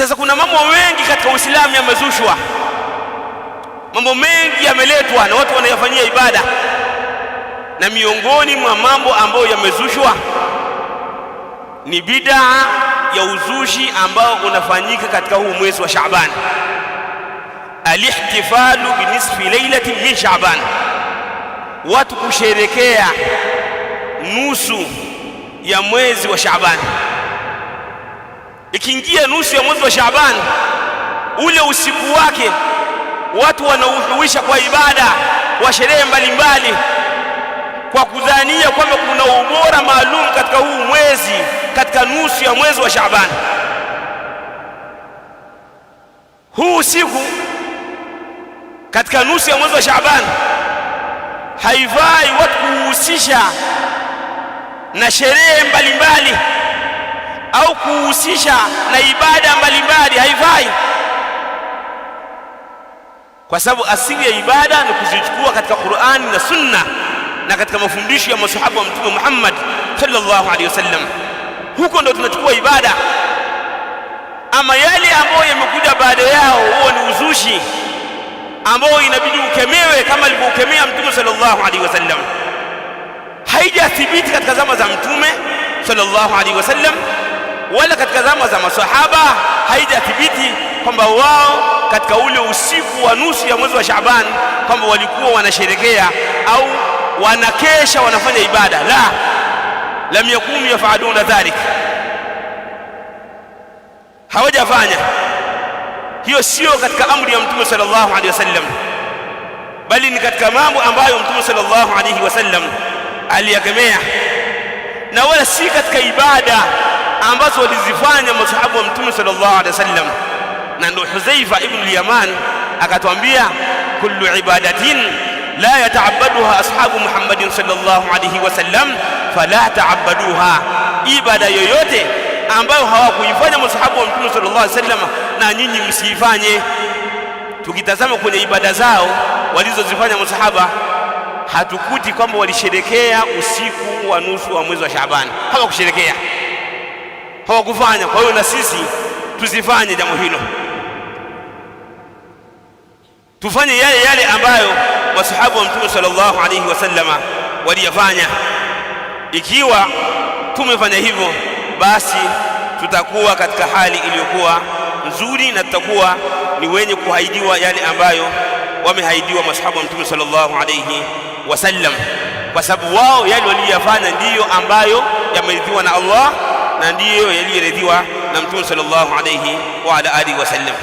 Sasa kuna mambo mengi katika Uislamu yamezushwa, mambo mengi yameletwa na watu wanayofanyia ibada, na miongoni mwa mambo ambayo yamezushwa ni bid'a ya uzushi ambao unafanyika katika huu mwezi wa Shaaban, alihtifalu binisfi lailatin min Shaaban, watu kusherekea nusu ya mwezi wa Shaaban. Ikiingia nusu ya mwezi wa Shaaban, ule usiku wake watu wanauhuisha kwa ibada, kwa sherehe mbalimbali, kwa kudhania kwamba kuna ubora maalum katika huu mwezi, katika nusu ya mwezi wa Shaaban. Huu usiku katika nusu ya mwezi wa Shaaban haifai watu kuhusisha na sherehe mbalimbali au kuhusisha na ibada mbalimbali, haifai, kwa sababu asili ya ibada ni kuzichukua katika Qur'ani na Sunna na katika mafundisho ya masahaba wa Mtume Muhammad sallallahu alaihi wasallam. Huko ndo tunachukua ibada. Ama yale ambayo yamekuja baada yao, huo ni uzushi ambao inabidi ukemewe kama alivyokemea Mtume sallallahu alaihi wasallam. Haijathibiti katika zama za Mtume sallallahu alaihi wasallam wala katika zama za masahaba, haijathibiti kwamba wao katika ule usiku wa nusu ya mwezi wa Shaaban kwamba walikuwa wanasherekea au wanakesha wanafanya ibada. La, lam yakunu yafaluna dhalik, hawajafanya hiyo. Sio katika amri ya Mtume sallallahu alaihi wasallam, bali ni katika mambo ambayo Mtume sallallahu alaihi wasallam aliyakemea, na wala si katika ibada ambazo walizifanya masahaba wa Mtume sallallahu alaihi wasallam. Na ndio Huzaifa ibn al-Yaman akatwambia, kullu ibadatin la yata'abbaduha ashabu Muhammadin sallallahu alaihi wasallam fala ta'abbaduha, ibada yoyote ambayo hawakuifanya masahaba wa Mtume sallallahu alaihi wasallam na nyinyi msiifanye. Tukitazama kwenye ibada zao walizozifanya masahaba, hatukuti kwamba walisherekea usiku wa nusu wa mwezi wa Shaaban. Hawakusherekea, hawakufanya. Kwa hiyo na sisi tusifanye jambo hilo, tufanye yale ambayo masahaba wa Mtume sallallahu alaihi wasallama waliyafanya. Ikiwa tumefanya hivyo, basi tutakuwa katika hali iliyokuwa nzuri na tutakuwa ni wenye kuhaidiwa yale ambayo wamehaidiwa masahaba wa Mtume sallallahu alaihi wasallam, kwa sababu wao yale waliyofanya ndiyo ambayo yameridhiwa na Allah na ndiyo yaliyoridhiwa na Mtume sallallahu alaihi wa ala alihi wasallam.